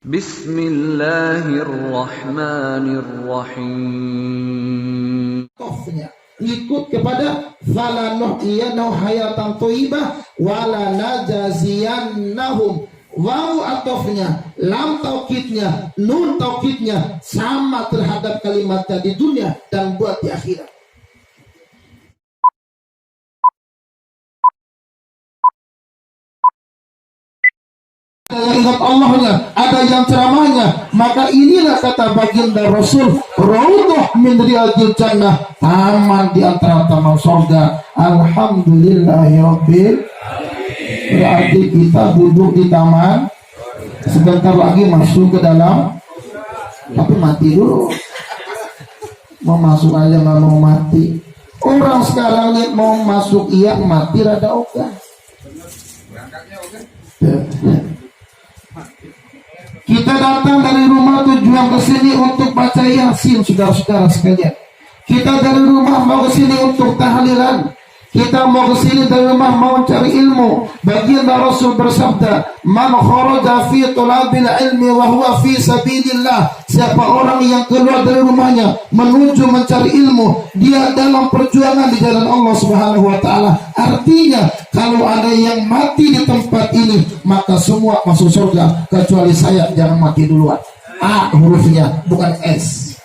Bismillahirrahmanirrahim. Ikut kepada falanuhyiyannahu hayatan thayyibah wala najaziyannahum. Waw atofnya, lam taukidnya, nun taukidnya sama terhadap kalimatnya di dunia dan buat di akhirat. Ada yang ingat Allahnya, ada yang ceramahnya, maka inilah kata baginda Rasul, raudhah min riyadil jannah, taman di antara taman surga. Alhamdulillahirabbil. Berarti kita duduk di taman, sebentar lagi masuk ke dalam, tapi mati dulu. Mau masuk aja nggak mau mati. Orang sekarang nih mau masuk iya, mati rada ogah. Kita datang dari rumah tujuan ke sini untuk baca Yasin, saudara-saudara sekalian. Kita dari rumah mau ke sini untuk tahlilan. Kita mau ke sini dari rumah mau cari ilmu. Baginda Rasul bersabda, "Man kharaja fi talabil ilmi wa huwa fi sabilillah." Siapa orang yang keluar dari rumahnya menuju mencari ilmu, dia dalam perjuangan di jalan Allah Subhanahu wa taala. Artinya, kalau ada yang mati di tempat ini, maka semua masuk surga kecuali saya, jangan mati duluan. A hurufnya, bukan S.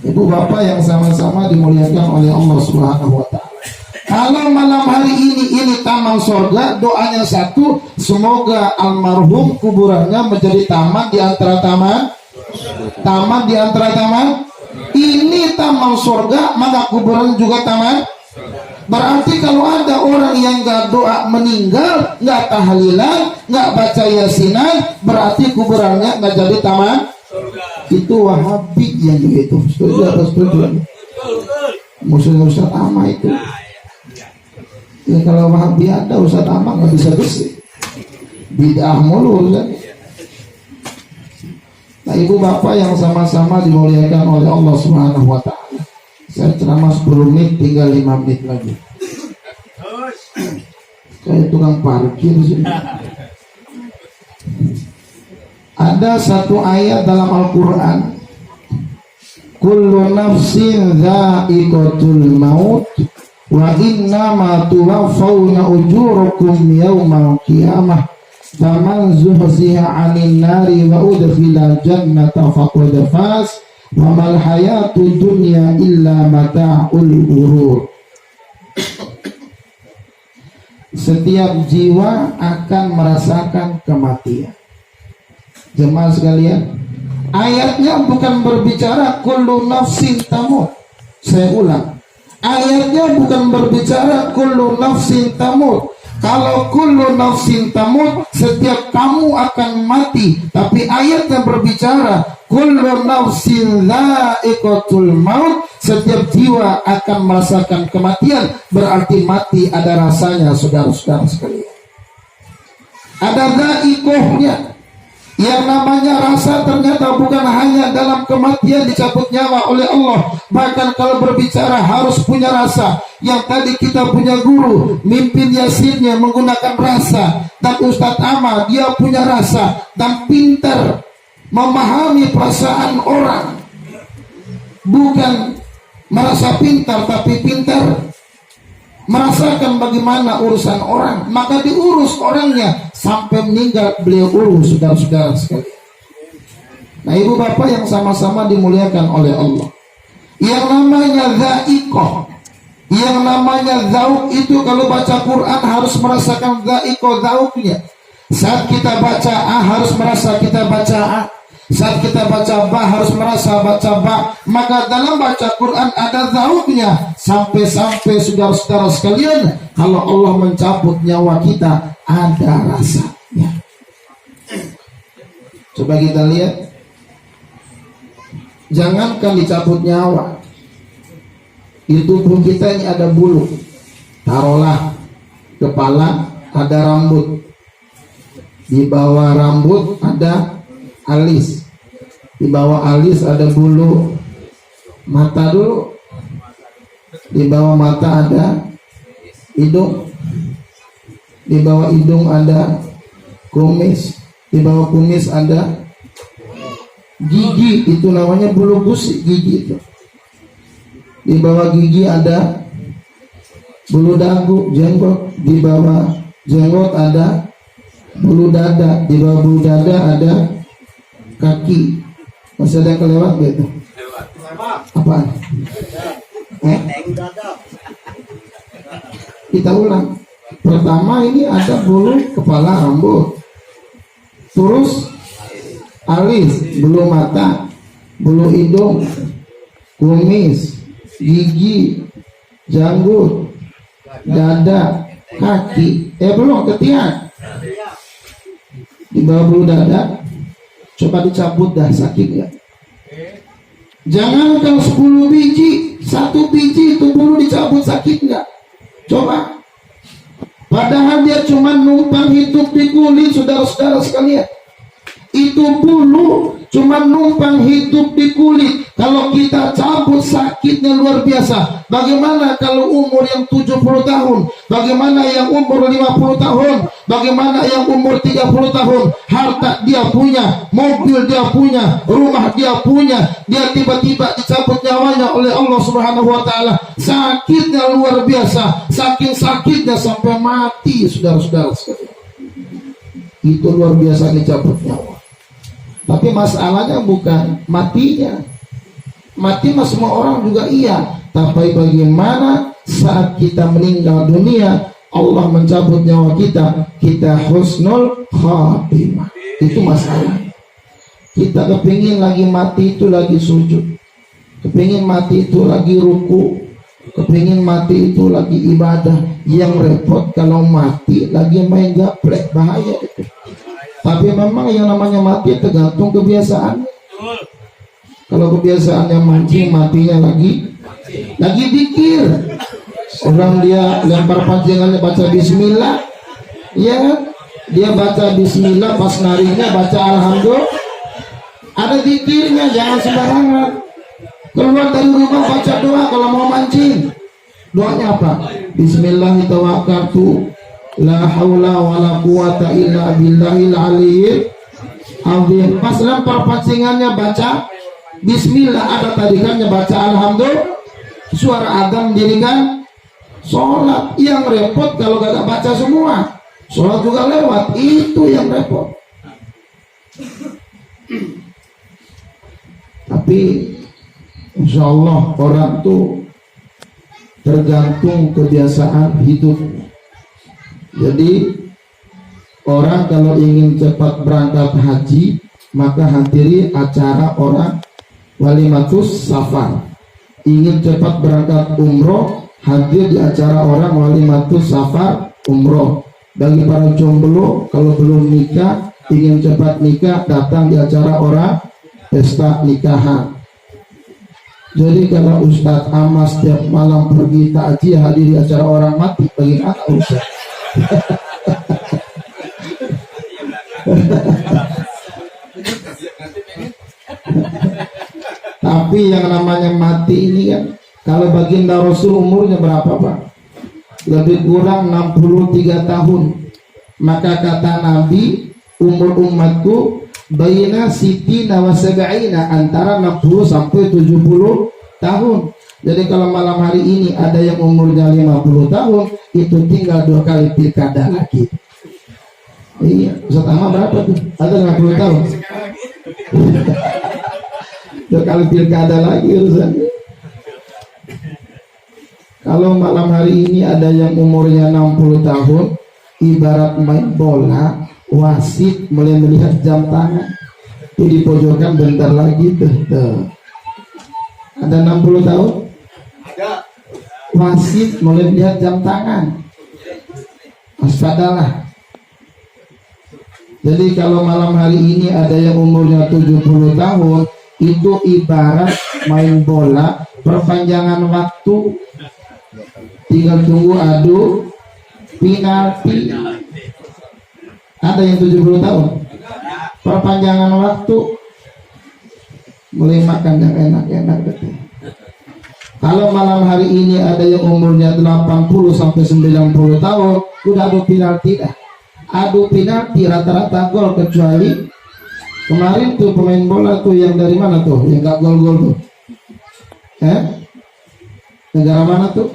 Ibu bapak yang sama-sama dimuliakan oleh Allah Subhanahu wa taala. Kalau malam hari ini taman surga, doanya satu, semoga almarhum kuburannya menjadi taman di antara taman. Taman di antara taman. Ini taman surga, maka kuburan juga taman. Berarti kalau ada orang yang nggak doa meninggal, nggak tahlilan, nggak baca yasinan, berarti kuburannya nggak jadi taman. Itu Wahabi yang begitu. Setuju atau setuju? Musuh Ustaz Ama itu. Ya kalau Wahabi ada, Ustaz Ama nggak bisa bersih. Bid'ah mulu kan? Nah ibu bapak yang sama-sama dimuliakan oleh Allah Subhanahu wa taala. Saya ceramah 10 menit, tinggal 5 menit lagi. Kayak tukang parkir sih. Ada satu ayat dalam Al-Quran, kullu nafsin dha'iqatul maut wa innama tuwaffawna ujurakum yawmal qiyamah faman zuhziha 'anil nari wa udkhilal jannata faqad faz wa mal hayatud dunya illa mata'ul ghurur. Setiap jiwa akan merasakan kematian. Jemaah sekalian, ayatnya bukan berbicara kullu nafsin tamut. Saya ulang, ayatnya bukan berbicara kullu nafsin tamut. Kalau kullu nafsin tamut, setiap kamu akan mati. Tapi ayatnya berbicara kullu nafsin dha'iqatul maut, setiap jiwa akan merasakan kematian. Berarti mati ada rasanya, saudara-saudara sekalian. Ada dha'iqahnya. Yang namanya rasa ternyata bukan hanya dalam kematian dicabut nyawa oleh Allah. Bahkan kalau berbicara harus punya rasa. Yang tadi kita punya guru, mimpin yasinnya menggunakan rasa. Dan Ustadz Ama dia punya rasa dan pintar memahami perasaan orang. Bukan merasa pintar, tapi pintar merasakan bagaimana urusan orang, maka diurus orangnya sampai meninggal beliau urus, saudara-saudara sekalian. Nah ibu bapak yang sama-sama dimuliakan oleh Allah, yang namanya dha'iqah, yang namanya dhauk itu kalau baca Quran harus merasakan dha'iqah dhauknya. Saat kita baca A harus merasa kita baca A. Saat kita baca ba harus merasa baca ba. Maka dalam baca Quran ada dhauknya. Sampai-sampai saudara-saudara sekalian, kalau Allah mencabut nyawa kita ada rasanya. Coba kita lihat. Jangankan dicabut nyawa, di tubuh kita ini ada bulu. Taruhlah kepala ada rambut, di bawah rambut ada alis, di bawah alis ada bulu mata dulu, di bawah mata ada hidung, di bawah hidung ada kumis, Di bawah kumis ada gigi, itu namanya bulu gusi, gigi itu. Di bawah gigi ada bulu dagu, jenggot. Di bawah jenggot ada bulu dada. Di bawah bulu dada ada kaki. Masih ada yang kelewat gitu? Apaan? Kita ulang. Pertama ini ada bulu kepala, rambut. Terus alis, bulu mata, bulu hidung, kumis, gigi, janggut, dada, kaki. Belum, ketiak. Di bawah bulu dada, coba dicabut dah, sakit ya. Jangan kalau 10 biji, 1 biji itu bulu dicabut, sakit nggak? Coba. Padahal dia cuma numpang hidup di kulit, saudara-saudara sekalian. Itu bulu cuma numpang hidup di kulit. Kalau kita cabut, sakitnya luar biasa. Bagaimana kalau umur yang 70 tahun? Bagaimana yang umur 50 tahun? Bagaimana yang umur 30 tahun? Harta dia punya, mobil dia punya, rumah dia punya. Dia tiba-tiba dicabut nyawanya oleh Allah Subhanahu wa ta'ala. Sakitnya luar biasa. Saking sakitnya sampai mati, saudara-saudara sekalian. Itu luar biasa dicabut nyawa. Tapi masalahnya bukan matinya. Mati mah semua orang juga iya. Tapi bagaimana saat kita meninggal dunia, Allah mencabut nyawa kita, kita husnul khatimah. Itu masalah. Kita kepingin lagi mati itu lagi sujud, kepingin mati itu lagi ruku, kepingin mati itu lagi ibadah. Yang repot kalau mati lagi main gaplek, bahaya itu. Tapi memang yang namanya mati tergantung kebiasaan. Kalau kebiasaannya mancing, matinya lagi dikir. Orang dia lempar pancingannya baca bismillah, ya kan? Dia baca bismillah, pas narinya baca alhamdulillah. Ada dikirnya, jangan sembarangan. Keluar dari rumah baca doa kalau mau mancing. Doanya apa? Bismillahirrahmanirrahim. La haula wala quwata illa billahil aliyyil azim. Pas lempar pancingannya baca bismillah, ada tadikannya baca alhamdulillah. Suara adzan dirikan sholat. Yang repot kalau gak baca semua, sholat juga lewat. Itu yang repot. Tapi insya Allah orang tuh tergantung kebiasaan hidupnya. Jadi orang kalau ingin cepat berangkat haji, maka hadiri acara orang walimatus safar. Ingin cepat berangkat umroh, hadir di acara orang walimatus safar umroh. Bagi para jomblo kalau belum nikah, ingin cepat nikah, datang di acara orang pesta nikahan. Jadi kalau Ustadz Amas setiap malam pergi takjiah hadir di acara orang mati, bagaimana Ustadz? Tapi yang namanya mati ini kan, kalau baginda Rasul umurnya berapa Pak? Lebih kurang 63 tahun. Maka kata Nabi, umur umatku baina sitina wa sab'ina, antara 60 sampai 70 tahun. Jadi kalau malam hari ini ada yang umurnya 50 tahun, itu tinggal 2 kali pilkada lagi. Iya, Ustaz Ahmad berapa tuh? Ada 50 tahun. 2 kali pilkada lagi urusannya. Kalau malam hari ini ada yang umurnya 60 tahun, ibarat main bola, wasit mulai melihat jam tangan. Itu di pojokan bentar lagi tuh. Ada 60 tahun? Wasit mulai lihat jam tangan. Waspadalah. Jadi kalau malam hari ini ada yang umurnya 70 tahun, itu ibarat main bola, perpanjangan waktu, tinggal tunggu adu penalti. Ada yang 70 tahun, perpanjangan waktu, mulai makan yang enak-enak gitu. Kalau malam hari ini ada yang umurnya 80 sampai 90 tahun, udah ada penalti dah. adu penalti rata-rata gol, kecuali kemarin tuh pemain bola tuh yang dari mana tuh yang gak gol-gol tuh, negara mana tuh,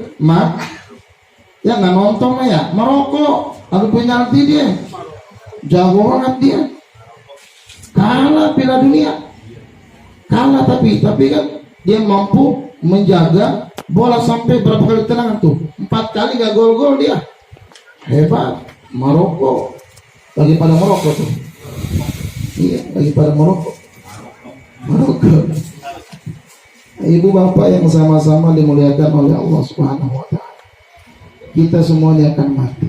ya nggak nonton ya, Maroko adu penalti dia jago banget, dia kalah Piala Dunia, kalah tapi kan dia mampu menjaga bola sampai berapa kali tendangan tuh, 4 kali gak gol-gol dia, hebat. Maroko lagi pada Maroko tuh, iya lagi pada Maroko. Ibu bapak yang sama-sama dimuliakan oleh Allah Subhanahu wa Ta'ala, kita semuanya akan mati.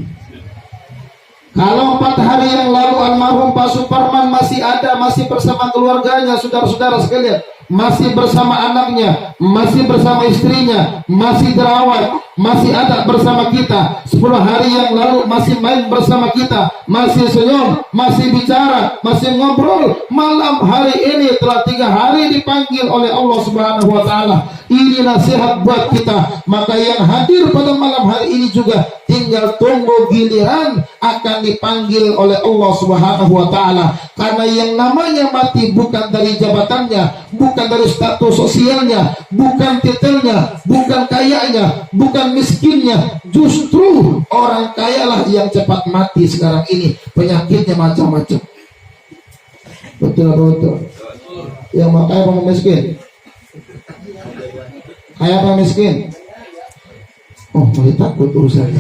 Kalau 4 hari yang lalu almarhum Pak Suparman masih ada, masih bersama keluarganya, saudara-saudara sekalian, masih bersama anaknya, masih bersama istrinya, masih terawat, masih ada bersama kita. 10 hari yang lalu masih main bersama kita, masih senyum, masih bicara, masih ngobrol. Malam hari ini telah 3 hari dipanggil oleh Allah Subhanahu wa Ta'ala. Ini nasihat buat kita. Maka yang hadir pada malam hari ini juga tinggal tunggu giliran akan dipanggil oleh Allah Subhanahu wa Ta'ala. Karena yang namanya mati bukan dari jabatannya, bukan dari status sosialnya, bukan titelnya, bukan kayanya, bukan miskinnya. Justru orang kayalah yang cepat mati sekarang ini. Penyakitnya macam-macam. Betul apa betul? Yang mau kaya apa miskin? Kaya apa miskin? Oh, mulai takut urusannya.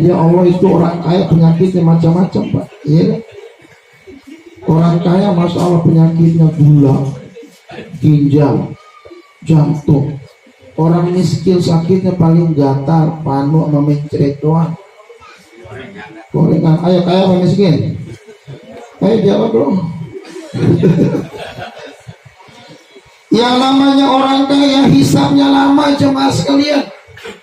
Ya Allah, itu orang kaya penyakitnya macam-macam, Pak. Iya. Orang kaya masalah penyakitnya gula, ginjal, jantung. Orang miskin sakitnya paling gatal, panu sama mencret doang. Gorengan. Ayo kaya apa miskin? Ayo jawab dong. Yang namanya orang kaya hisabnya lama, jemaah sekalian.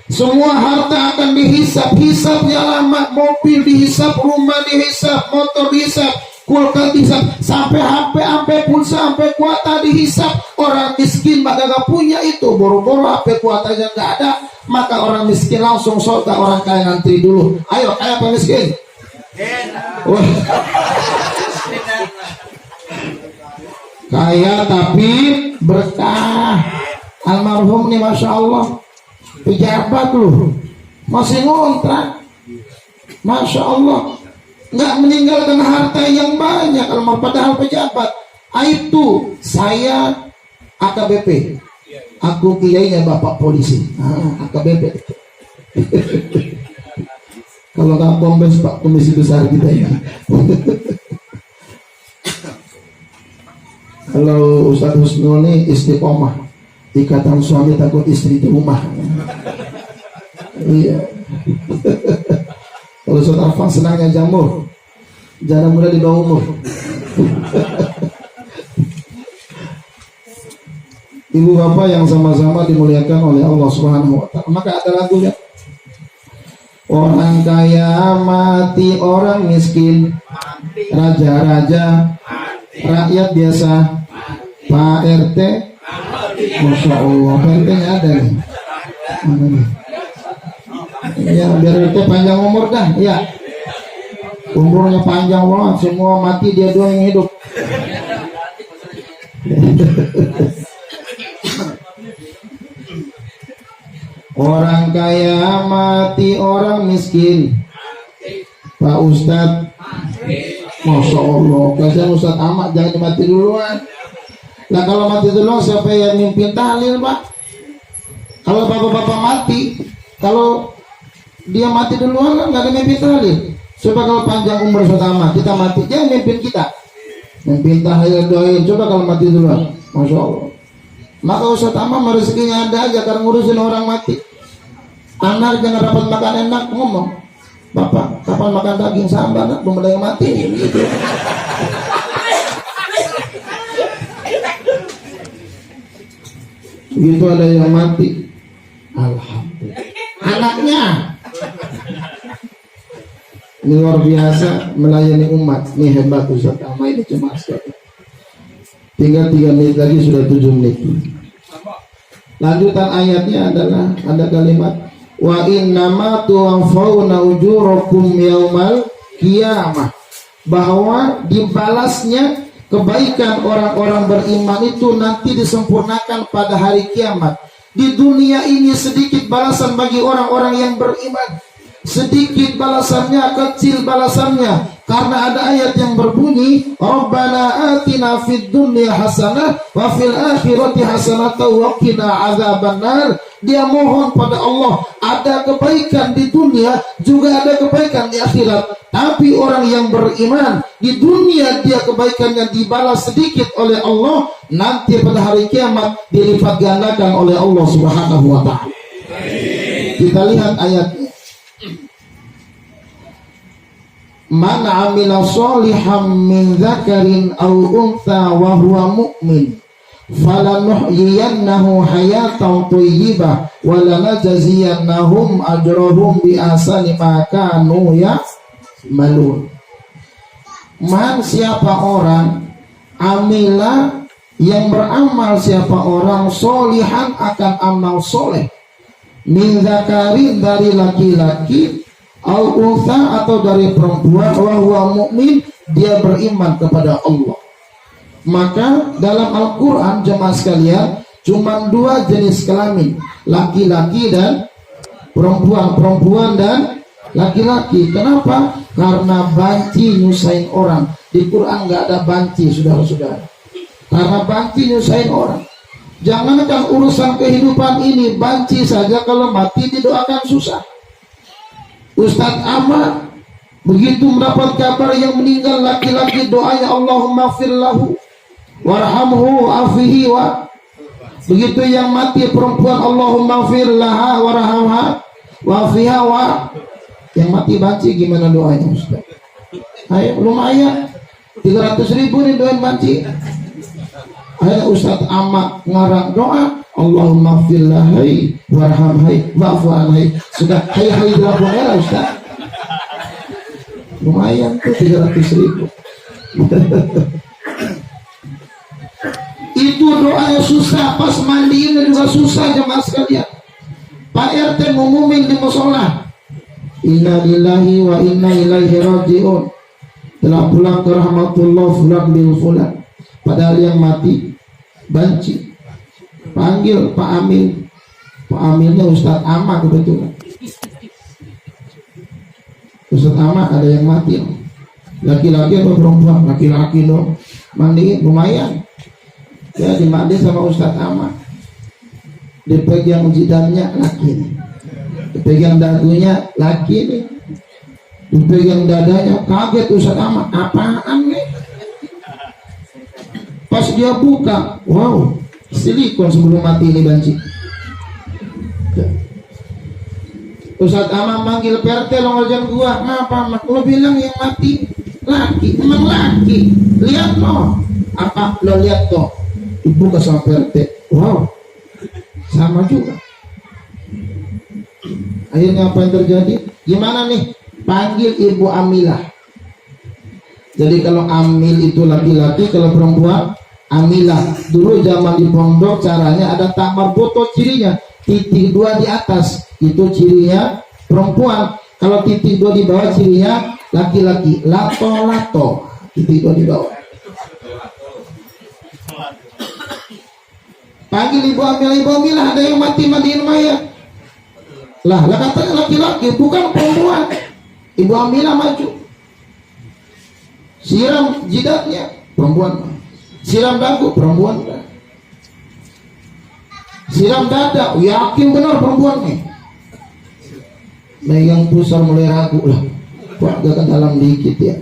Semua harta akan dihisap, hisapnya lama. Mobil dihisap, rumah dihisap, motor dihisap, kulkas dihisap, sampai HP, sampai pulsa, sampai kuota dihisap. Orang miskin maka gak punya itu, boro-boro HP kuotanya gak ada, maka orang miskin langsung surga, orang kaya ngantri dulu. Ayo kaya apa miskin? Wah. Kaya tapi berkah. Almarhum nih masya Allah pejabat loh, masih ngontrak, masya Allah, nggak meninggalkan harta yang banyak. Padahal pejabat. Itu saya AKBP, aku kiainya bapak polisi. AKBP. Kalau nggak kombes pak komisi besar kita ya. Kalau Ustadz Husnul ini istiqomah, ikatan suami takut istri di rumah. Iya. Kalau Ustadz Arfan senangnya jamur, jangan muda di bawah umur. Ibu bapak yang sama-sama dimuliakan oleh Allah Subhanahu wa Ta'ala. Maka ada lagunya. Orang kaya mati, orang miskin raja-raja, rakyat biasa, Pak RT, masya Allah, Pak RT nya ada nih. Mana nih? Ya biar RT panjang umur dah, ya. Umurnya panjang banget, semua mati dia doang yang hidup. Orang kaya mati, orang miskin, Pak Ustadz, masya Allah, kasihan Ustadz Ahmad, jangan mati duluan. Nah kalau mati duluan siapa yang mimpin tahlil Pak? Kalau bapak-bapak mati, kalau dia mati duluan kan nggak ada mimpin tahlil. Coba kalau panjang umur Ustadz Ahmad, kita mati, dia mimpin kita, mimpin tahlil doain. Coba kalau mati duluan, masya Allah. Maka Ustadz Ahmad rezekinya ada aja karena ngurusin orang mati. Anak jangan dapat makan enak, ngomong, Bapak kapan makan daging sambal, nak belum ada yang mati gitu. Begitu ada yang mati, alhamdulillah. Anaknya ini luar biasa melayani umat. Ini hebat Ustaz Ahmad ini, cuma sekali. Tinggal 3 menit lagi sudah 7 menit. Lanjutan ayatnya adalah ada kalimat wa innama tuwaffawna ujurakum yaumal qiyamah, bahwa dibalasnya kebaikan orang-orang beriman itu nanti disempurnakan pada hari kiamat. Di dunia ini sedikit balasan bagi orang-orang yang beriman, sedikit balasannya, kecil balasannya, karena ada ayat yang berbunyi Rabbana atina fid dunya hasanah wa fil akhirati hasanah wa qina adzabannar. Dia mohon pada Allah ada kebaikan di dunia, juga ada kebaikan di akhirat. Tapi orang yang beriman di dunia dia kebaikannya dibalas sedikit oleh Allah, nanti pada hari kiamat dilipat gandakan oleh Allah Subhanahu wa taala. Kita lihat ayatnya. Man 'amila sholihan min dzakarin aw untha wa huwa mu'min falanuhyiyannahu hayatan thayyibah wa lanajziyannahum ajrahum bi ahsani ma kanu ya'malun. Man, siapa orang, amila, yang beramal, siapa orang, solihan, akan amal soleh, min dzakarin, dari laki-laki, au untha, atau dari perempuan, wa huwa mu'min, dia beriman kepada Allah. Maka dalam Al-Quran jemaah sekalian cuma dua jenis kelamin, laki-laki dan perempuan, perempuan dan laki-laki. Kenapa? Karena banci nyusahin orang. Di Quran nggak ada banci, saudara-saudara. Karena banci nyusahin orang. Jangankan urusan kehidupan ini, banci saja kalau mati didoakan susah. Ustadz Ahmad begitu mendapat kabar yang meninggal laki-laki, doanya Allahumma firlahu warhamhu afihi wa. Begitu yang mati perempuan, Allahumma firlaha warhamha wafiha wa. Yang mati banci gimana doanya Ustaz? Ayo, lumayan 300.000 nih doain banci. Ayo Ustaz Ahmad ngarang doa Allahumma firlahai warhamhai wa'fu'anhai. Sudah hai dilakukan ya Ustaz. Lumayan tuh 300.000. Itu doanya susah, pas mandiin juga susah jemaah sekalian. Pak RT ngumumin di musola, inna lillahi wa inna ilaihi raji'un, telah pulang ke rahmatullah fulan bin fulan. Padahal yang mati banci. Panggil Pak Amil. Pak Amilnya Ustadz Ahmad kebetulan. Ustadz Ahmad ada yang mati. Laki-laki atau perempuan? Laki-laki dong. Mandiin lumayan. Ya dimandi sama Ustadz Ahmad. Dipegang jidannya laki nih. Dipegang dagunya laki nih. Dipegang dadanya, kaget Ustadz Ahmad. Apaan nih? Pas dia buka, wow, silikon sebelum mati ini banci. Ustadz Ahmad manggil PRT, lo ngerjain gua. Apa mak? Lo bilang yang mati laki, emang laki. Lihat lo. Apa lo lihat toh? Dibuka sama PRT. Wow, sama juga. Akhirnya apa yang terjadi? Gimana nih? Panggil Ibu Amilah. Jadi kalau Amil itu laki-laki, kalau perempuan Amilah. Dulu zaman di pondok caranya ada tamar boto, cirinya titik 2 di atas itu cirinya perempuan. Kalau titik 2 di bawah cirinya laki-laki. Lato-lato titik 2 di bawah. Panggil Ibu Amilah, Ibu Amilah, ada yang mati mandiin mayat. Lah katanya laki-laki bukan perempuan. Ibu Amilah maju, siram jidatnya perempuan, siram dagu perempuan, siram dada, yakin benar perempuan nih. Megang pusar mulai ragu lah, Pak agak dalam dikit ya.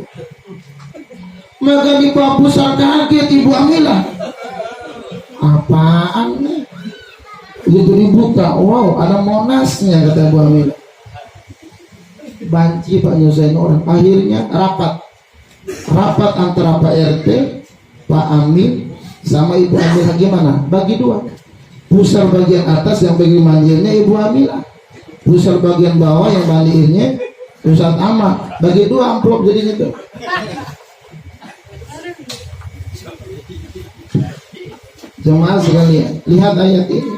Maka di bawah pusar kaget Ibu Amilah. Apaan nih? Begitu dibuka, wow, ada monasnya kata Ibu Amilah. Banci Pak nyusahin orang. Akhirnya rapat antara Pak RT, Pak Amil sama Ibu Amilah. Gimana? Bagi 2. Pusar bagian atas yang bagi manjirnya Ibu Amilah, pusar bagian bawah yang mandiinnya Ustadz Ahmad. Bagi 2 amplop jadi gitu. Jemaah sekalian, lihat ayat ini.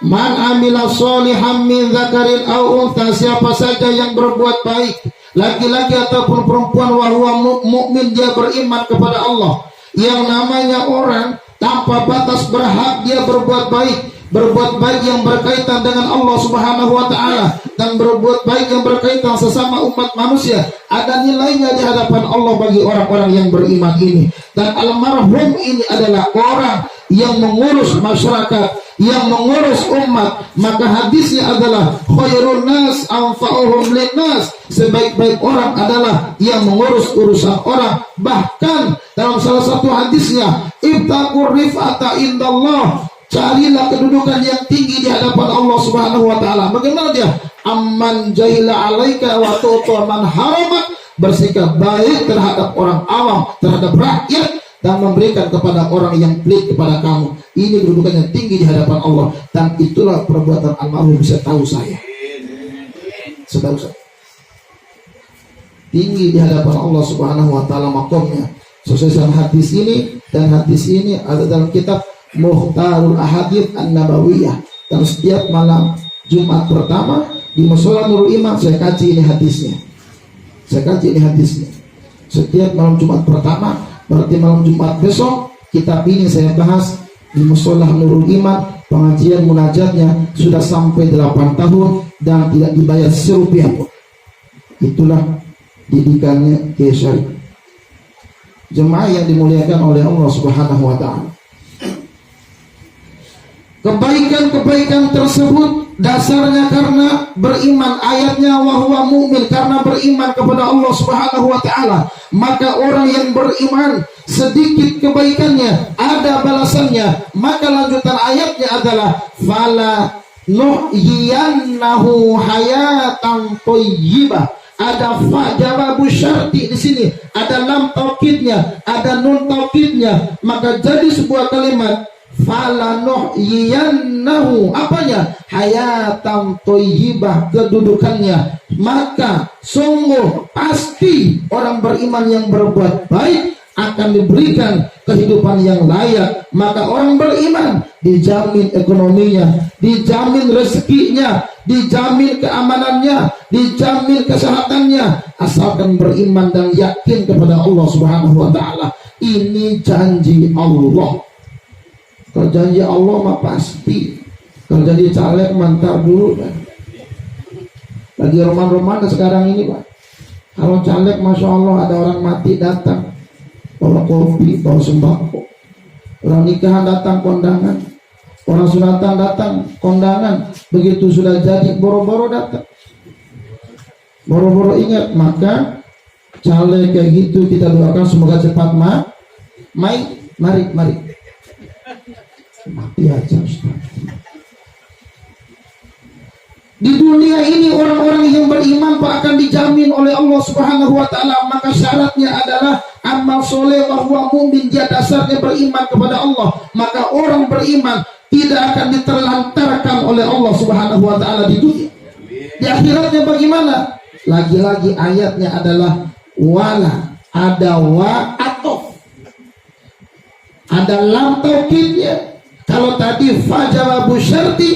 Man amila sholihan min dzakarin aw untha, siapa saja yang berbuat baik, laki-laki ataupun perempuan, wa huwa mukmin, dia beriman kepada Allah. Yang namanya orang tanpa batas berhak dia berbuat baik yang berkaitan dengan Allah Subhanahu wa taala, dan berbuat baik yang berkaitan sesama umat manusia, ada nilainya di hadapan Allah bagi orang-orang yang beriman ini. Dan almarhum ini adalah orang yang mengurus masyarakat, yang mengurus umat, maka hadisnya adalah khairun nas anfa'uhum linnas, sebaik-baik orang adalah yang mengurus urusan orang. Bahkan dalam salah satu hadisnya, ibtaqur rif'ata indallah, carilah kedudukan yang tinggi di hadapan Allah Subhanahu wa taala. Bagaimana dia? Amman jahila alaika wa tu'ta man haramak, bersikap baik terhadap orang awam, terhadap rakyat, dan memberikan kepada orang yang pelit kepada kamu. Ini kedudukan yang tinggi di hadapan Allah, dan itulah perbuatan almarhum setahu saya. Setahu saya tinggi di hadapan Allah Subhanahu wa taala makomnya. Sesuai dengan hadis ini, dan hadis ini ada dalam kitab Mukhtarul Ahadits An-Nabawiyah. Dan setiap malam Jumat pertama di Mushola Nurul Iman saya kaji ini hadisnya. Setiap malam Jumat pertama, berarti malam Jumat besok, kitab ini saya bahas di Mushola Nurul Iman. Pengajian munajatnya sudah sampai 8 tahun dan tidak dibayar serupiah pun. Itulah didikannya Kiai Syarif. Jemaah yang dimuliakan oleh Allah Subhanahu wa taala. Kebaikan-kebaikan tersebut dasarnya karena beriman. Ayatnya wa huwa mu'min, karena beriman kepada Allah Subhanahu wa taala. Maka orang yang beriman, sedikit kebaikannya ada balasannya. Maka lanjutan ayatnya adalah fala nuhyiyannahu hayatan thayyibah. Ada fa jawabu syarti di sini, ada lam taukidnya, ada nun taukidnya, maka jadi sebuah kalimat fala nuhyiyannahu, apanya? Hayatan thayyibah, kedudukannya. Maka sungguh pasti orang beriman yang berbuat baik akan diberikan kehidupan yang layak. Maka orang beriman dijamin ekonominya, dijamin rezekinya, dijamin keamanannya, dijamin kesehatannya, asalkan beriman dan yakin kepada Allah Subhanahu wa taala. Ini janji Allah. Kalau janji Allah mah pasti. Kalau jadi caleg mantar dulu kan. Lagi roman-roman sekarang ini Pak. Kalau caleg Masya Allah ada orang mati datang, bawa kopi, bawa sembako. Orang nikahan datang kondangan, orang sunatan datang kondangan. Begitu sudah jadi boro-boro datang, boro-boro ingat. Maka caleg kayak gitu kita doakan semoga cepat mari mati aja Ustaz. Di dunia ini orang-orang yang beriman Pak akan dijamin oleh Allah Subhanahu wa taala. Maka syaratnya adalah amal soleh wa huwa mu'min, dia dasarnya beriman kepada Allah. Maka orang beriman tidak akan diterlantarkan oleh Allah Subhanahu wa taala di dunia. Di akhiratnya bagaimana? Lagi-lagi ayatnya adalah wala, ada wa atof, ada lam taukidnya. Kalau tadi fa jawabu syarti,